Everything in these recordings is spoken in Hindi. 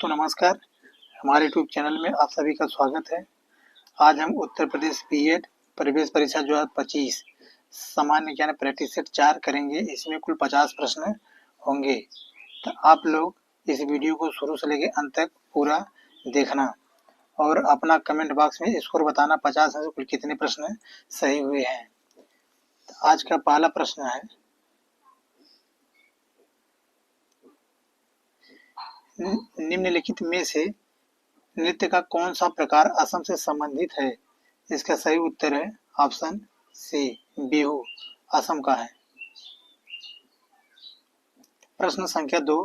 दोस्तों नमस्कार। हमारे यूट्यूब चैनल में आप सभी का स्वागत है। आज हम उत्तर प्रदेश बीएड प्रवेश परीक्षा 2025 सामान्य ज्ञान प्रैक्टिस सेट 4 करेंगे। इसमें कुल 50 प्रश्न होंगे, तो आप लोग इस वीडियो को शुरू से लेकर अंत तक पूरा देखना और अपना कमेंट बॉक्स में स्कोर बताना 50 में से कुल कितने प्रश्न सही हुए हैं। तो आज का पहला प्रश्न है, निम्नलिखित में से नृत्य का कौन सा प्रकार असम से संबंधित है? इसका सही उत्तर है ऑप्शन सी, बिहू असम का है। प्रश्न संख्या 2,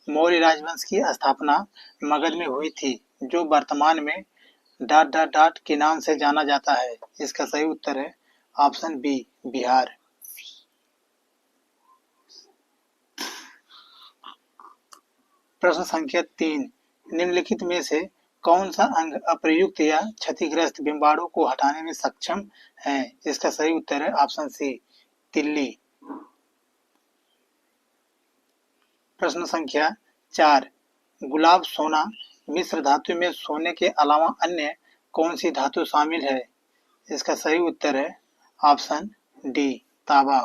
मौर्य राजवंश की स्थापना मगध में हुई थी, जो वर्तमान में ... के नाम से जाना जाता है। इसका सही उत्तर है ऑप्शन बी, बिहार। प्रश्न संख्या 3, निम्नलिखित में से कौन सा अंग अप्रयुक्त या क्षतिग्रस्त बिंबाणु को हटाने में सक्षम है? इसका सही उत्तर है ऑप्शन सी, तिल्ली। प्रश्न संख्या 4, गुलाब सोना मिश्र धातु में सोने के अलावा अन्य कौन सी धातु शामिल है? इसका सही उत्तर है ऑप्शन डी, तांबा।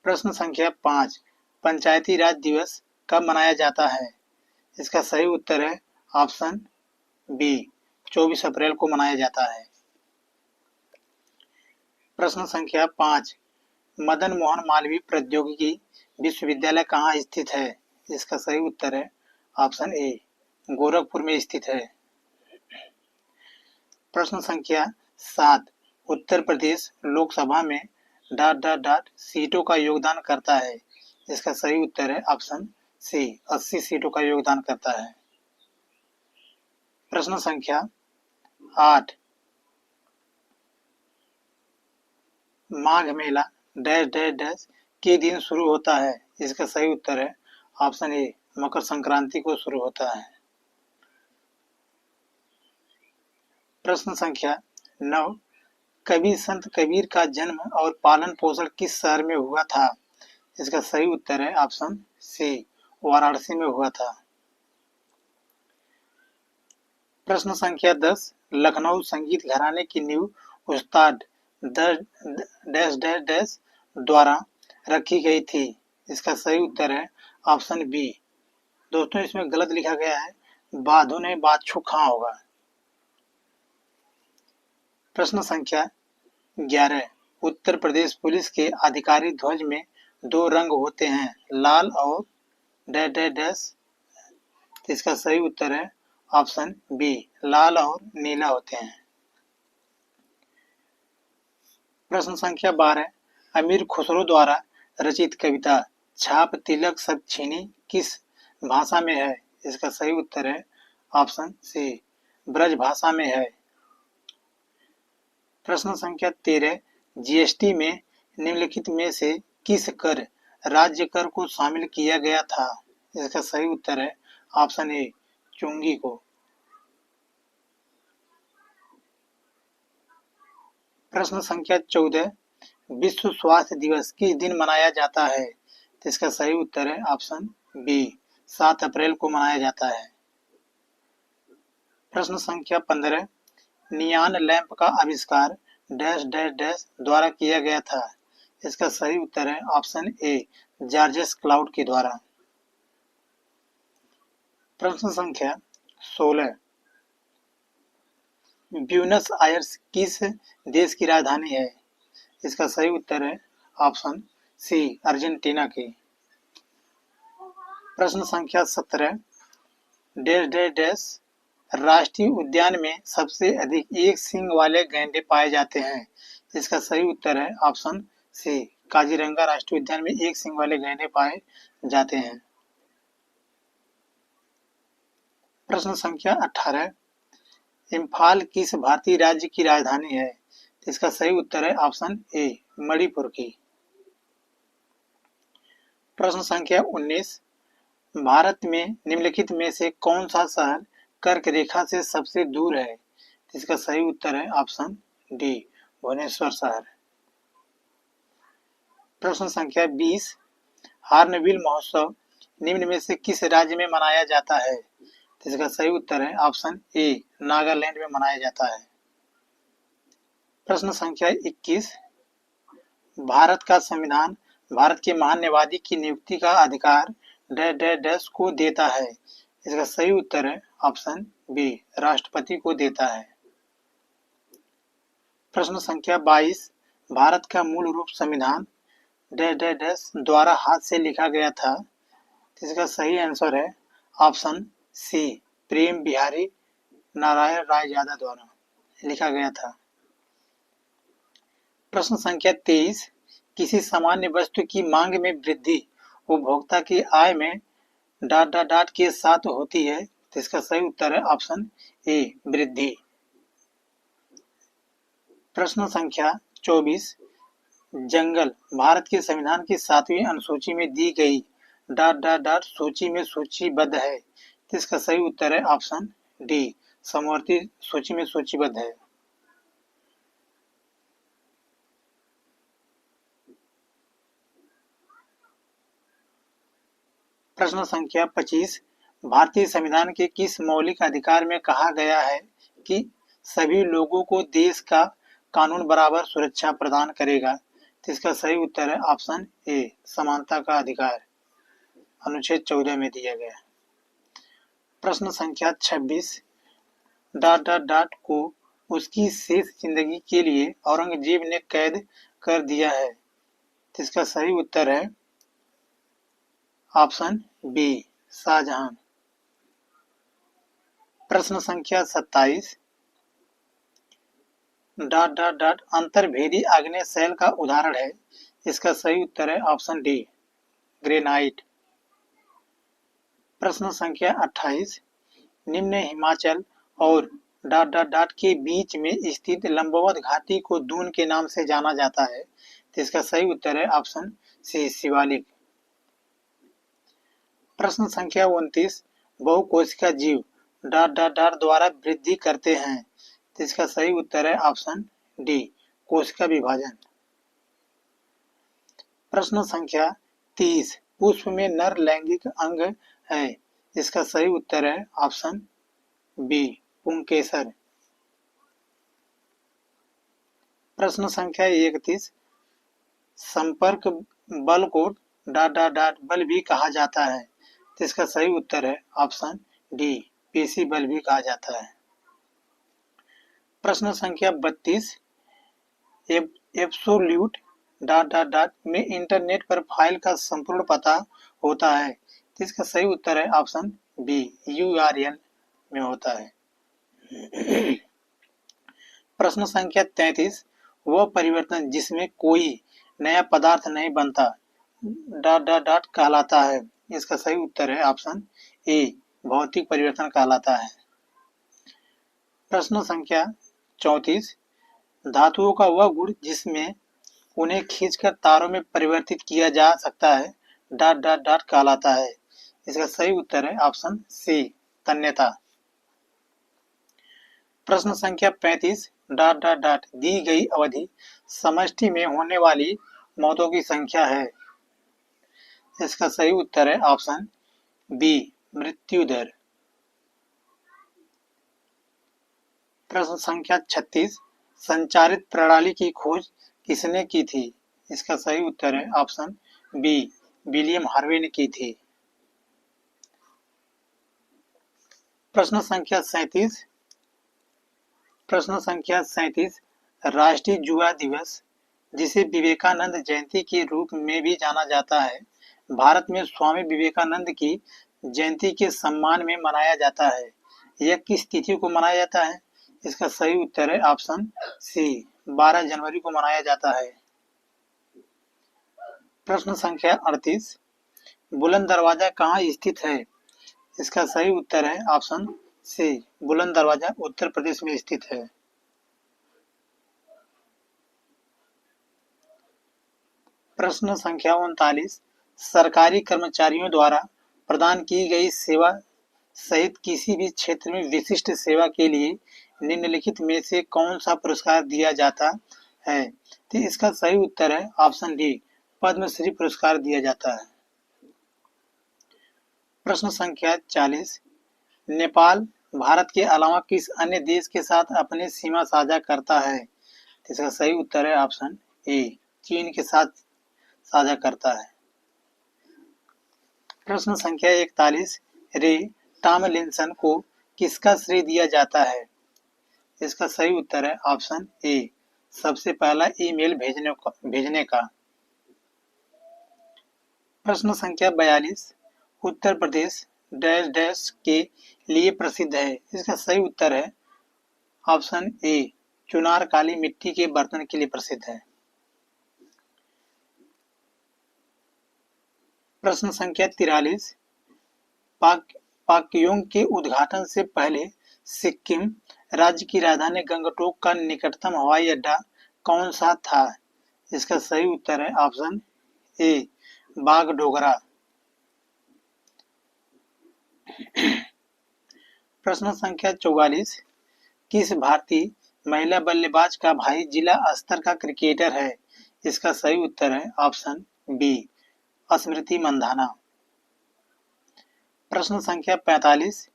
प्रश्न संख्या 5, पंचायती राज दिवस कब मनाया जाता है? इसका सही उत्तर है ऑप्शन बी, 24 अप्रैल को मनाया जाता है। प्रश्न संख्या 5, मदन मोहन मालवीय प्रौद्योगिकी विश्वविद्यालय कहाँ स्थित है? इसका सही उत्तर है ऑप्शन ए, गोरखपुर में स्थित है। प्रश्न संख्या 7, उत्तर प्रदेश लोकसभा में ... सीटों का योगदान करता है। इसका सही उत्तर है ऑप्शन सी, 80 सीटों का योगदान करता है। प्रश्न संख्या 8, माघ मेला ... के दिन शुरू होता है? इसका सही उत्तर है ऑप्शन ए, मकर संक्रांति को शुरू होता है। प्रश्न संख्या 9, कवि संत कबीर का जन्म और पालन पोषण किस शहर में हुआ था? इसका सही उत्तर है ऑप्शन सी, वाराणसी में हुआ था। प्रश्न संख्या 10, लखनऊ संगीत घराने की नींव उस्ताद द्वारा रखी गई थी। इसका सही उत्तर है ऑप्शन बी। दोस्तों इसमें गलत लिखा गया है, बाधो ने बादछू खां होगा। प्रश्न संख्या 11, उत्तर प्रदेश पुलिस के आधिकारिक ध्वज में 2 रंग होते हैं, लाल और ... इसका सही उत्तर है ऑप्शन बी, लाल और नीला होते हैं। प्रश्न संख्या 12, अमीर खुसरो द्वारा रचित कविता छाप तिलक सब छीनी किस भाषा में है? इसका सही उत्तर है ऑप्शन सी, ब्रज भाषा में है। प्रश्न संख्या 13, जीएसटी में निम्नलिखित में से किस कर राज्य कर को शामिल किया गया था? इसका सही उत्तर है ऑप्शन ए, चुंगी को। प्रश्न संख्या 14, विश्व स्वास्थ्य दिवस किस दिन मनाया जाता है? इसका सही उत्तर है ऑप्शन बी, 7 अप्रैल को मनाया जाता है। प्रश्न संख्या 15, नियान लैंप का आविष्कार ... द्वारा किया गया था? इसका सही उत्तर है ऑप्शन ए, जॉर्जेस क्लाउड के द्वारा। प्रश्न संख्या 16, ब्यूनस आयर्स किस देश की राजधानी है? इसका सही उत्तर है ऑप्शन सी, अर्जेंटीना की। प्रश्न संख्या 17, राष्ट्रीय उद्यान में सबसे अधिक एक सींग वाले गैंडे पाए जाते हैं? इसका सही उत्तर है ऑप्शन सी, काजीरंगा राष्ट्रीय उद्यान में एक सींग वाले गैंडे पाए जाते हैं। प्रश्न संख्या 18, इम्फाल किस भारतीय राज्य की राजधानी है? इसका सही उत्तर है ऑप्शन ए, मणिपुर की। प्रश्न संख्या 19, भारत में निम्नलिखित में से कौन सा शहर कर्क रेखा से सबसे दूर है? इसका सही उत्तर है ऑप्शन डी, भुवनेश्वर शहर। प्रश्न संख्या 20, हार्नबिल महोत्सव निम्न में से किस राज्य में मनाया जाता है? तो इसका सही उत्तर है ऑप्शन ए, नागालैंड में मनाया जाता है। प्रश्न संख्या 21, भारत का संविधान भारत के महान न्यायवादी की नियुक्ति का अधिकार डैश डैश डैश को देता है? इसका सही उत्तर है ऑप्शन बी, राष्ट्रपति को देता है। प्रश्न संख्या 22, भारत का मूल रूप संविधान डैश डैश डैश द्वारा हाथ से लिखा गया था? इसका सही आंसर है ऑप्शन सी, प्रेम बिहारी नारायण रायजादा द्वारा लिखा गया था। प्रश्न संख्या 23, किसी सामान्य वस्तु की मांग में वृद्धि उपभोक्ता की आय में डॉट डॉट डॉट के साथ होती है? तो इसका सही उत्तर है ऑप्शन ए, वृद्धि। प्रश्न संख्या 24, जंगल भारत के संविधान की 7वीं अनुसूची में दी गई डॉट डॉट डॉट सूची में सूचीबद्ध है? तो इसका सही उत्तर है ऑप्शन डी, समवर्ती सूची में सूचीबद्ध है। प्रश्न संख्या 25, भारतीय संविधान के किस मौलिक अधिकार में कहा गया है कि सभी लोगों को देश का कानून बराबर सुरक्षा प्रदान करेगा? तो इसका सही उत्तर है ऑप्शन ए, समानता का अधिकार, अनुच्छेद 14 में दिया गया। प्रश्न संख्या 26, डॉट डॉट डॉट को उसकी शेष जिंदगी के लिए औरंगजेब ने कैद कर दिया है? तो इसका सही उत्तर है ऑप्शन बी, शाहजहां। प्रश्न संख्या 27, डॉट डॉट डॉट अंतर्भेदी आग्नेय शैल का उदाहरण है? इसका सही उत्तर है ऑप्शन डी, ग्रेनाइट। प्रश्न संख्या 28, निम्न हिमाचल और डॉट डॉट डॉट के बीच में स्थित लंबवत घाटी को दून के नाम से जाना जाता है? तो इसका सही उत्तर है ऑप्शन सी, शिवालिक। प्रश्न संख्या 29, बहुकोशिका जीव डॉट डॉट डॉट द्वारा वृद्धि करते हैं? तो इसका सही उत्तर है ऑप्शन डी, कोशिका विभाजन। प्रश्न संख्या 30, पुष्प में नर लैंगिक अंग है? इसका सही उत्तर है ऑप्शन बी, पुंकेसर। प्रश्न संख्या 31, संपर्क बल को डॉट डॉट डॉट बल भी कहा जाता है? तो इसका सही उत्तर है ऑप्शन डी, पेशी बल भी कहा जाता है। प्रश्न संख्या 32, एब्सोल्यूट डॉट डॉट डॉट में इंटरनेट पर फाइल का संपूर्ण पता होता है? तो इसका सही उत्तर है ऑप्शन बी, URL में होता है। प्रश्न संख्या 33, वह परिवर्तन जिसमें कोई नया पदार्थ नहीं बनता डॉट डॉट डॉट कहलाता है? इसका सही उत्तर है ऑप्शन ए, भौतिक परिवर्तन कहलाता है। प्रश्न संख्या 34, धातुओं का वह गुण जिसमें उन्हें खींचकर तारों में परिवर्तित किया जा सकता है डॉट डॉट डॉट कहलाता है? इसका सही उत्तर है ऑप्शन सी, तन्यता। प्रश्न संख्या 35, डॉट डॉट डॉट दी गई अवधि समष्टि में होने वाली मौतों की संख्या है? इसका सही उत्तर है ऑप्शन बी, मृत्यु दर। प्रश्न संख्या 36, संचारित प्रणाली की खोज किसने की थी? इसका सही उत्तर है ऑप्शन बी, विलियम हार्वे ने की थी। प्रश्न संख्या 37, राष्ट्रीय युवा दिवस जिसे विवेकानंद जयंती के रूप में भी जाना जाता है, भारत में स्वामी विवेकानंद की जयंती के सम्मान में मनाया जाता है? यह किस तिथि को मनाया जाता है? इसका सही उत्तर है ऑप्शन सी, 12 जनवरी को मनाया जाता है। प्रश्न संख्या 38, बुलंद दरवाजा कहाँ स्थित है? इसका सही उत्तर है ऑप्शन सी, बुलंद दरवाजा उत्तर प्रदेश में स्थित है। प्रश्न संख्या 39, सरकारी कर्मचारियों द्वारा प्रदान की गई सेवा सहित किसी भी क्षेत्र में विशिष्ट सेवा के लिए निम्नलिखित में से कौन सा पुरस्कार दिया जाता है? तो इसका सही उत्तर है ऑप्शन डी, पद्मश्री पुरस्कार दिया जाता है। प्रश्न संख्या 40। नेपाल भारत के अलावा किस अन्य देश के साथ अपनी सीमा साझा करता है? इसका सही उत्तर है ऑप्शन ए, चीन के साथ साझा करता है। प्रश्न संख्या 41। रे टॉमलिंसन को किसका श्रेय दिया जाता है? इसका सही उत्तर है ऑप्शन ए, सबसे पहला ईमेल भेजने का। प्रश्न संख्या 42। उत्तर प्रदेश डैश डैश के लिए प्रसिद्ध है? इसका सही उत्तर है ऑप्शन ए, चुनार काली मिट्टी के बर्तन के लिए प्रसिद्ध है। प्रश्न संख्या 43। पाक्योंग के उद्घाटन से पहले सिक्किम राज्य की राजधानी गंगटोक का निकटतम हवाई अड्डा कौन सा था? इसका सही उत्तर है ऑप्शन ए, बागडोगरा। प्रश्न संख्या 44। किस भारतीय महिला बल्लेबाज का भाई जिला स्तर का क्रिकेटर है? इसका सही उत्तर है ऑप्शन बी, स्मृति मंधाना। प्रश्न संख्या 45।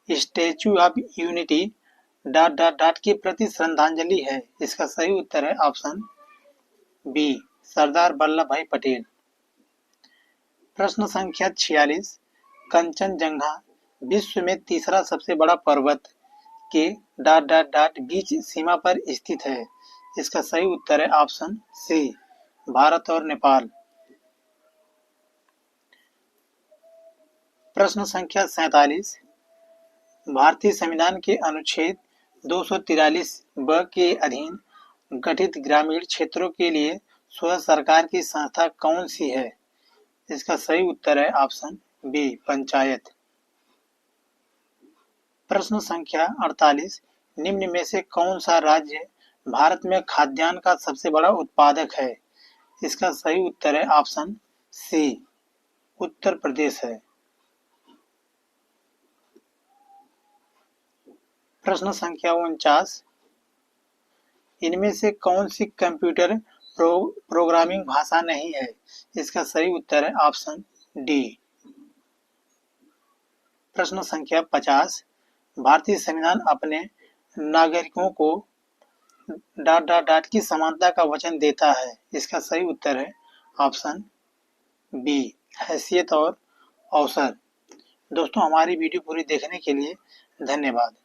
स्टैच्यू ऑफ यूनिटी ... की प्रति श्रद्धांजलि है? इसका सही उत्तर है ऑप्शन बी, सरदार वल्लभ भाई पटेल। प्रश्न संख्या 46। कंचनजंगा विश्व में तीसरा सबसे बड़ा पर्वत के ... बीच सीमा पर स्थित है? इसका सही उत्तर है ऑप्शन सी, भारत और नेपाल। प्रश्न संख्या 47। भारतीय संविधान के अनुच्छेद 243 ब के अधीन गठित ग्रामीण क्षेत्रों के लिए स्वयं सरकार की संस्था कौन सी है? इसका सही उत्तर है ऑप्शन बी, पंचायत। प्रश्न संख्या 48। निम्न में से कौन सा राज्य भारत में खाद्यान्न का सबसे बड़ा उत्पादक है? इसका सही उत्तर है ऑप्शन सी, उत्तर प्रदेश है। प्रश्न संख्या 49। इनमें से कौन सी कंप्यूटर प्रोग्रामिंग भाषा नहीं है? इसका सही उत्तर है ऑप्शन डी। प्रश्न संख्या 50। भारतीय संविधान अपने नागरिकों को ... की समानता का वचन देता है? इसका सही उत्तर है ऑप्शन बी, हैसियत और अवसर। दोस्तों, हमारी वीडियो पूरी देखने के लिए धन्यवाद।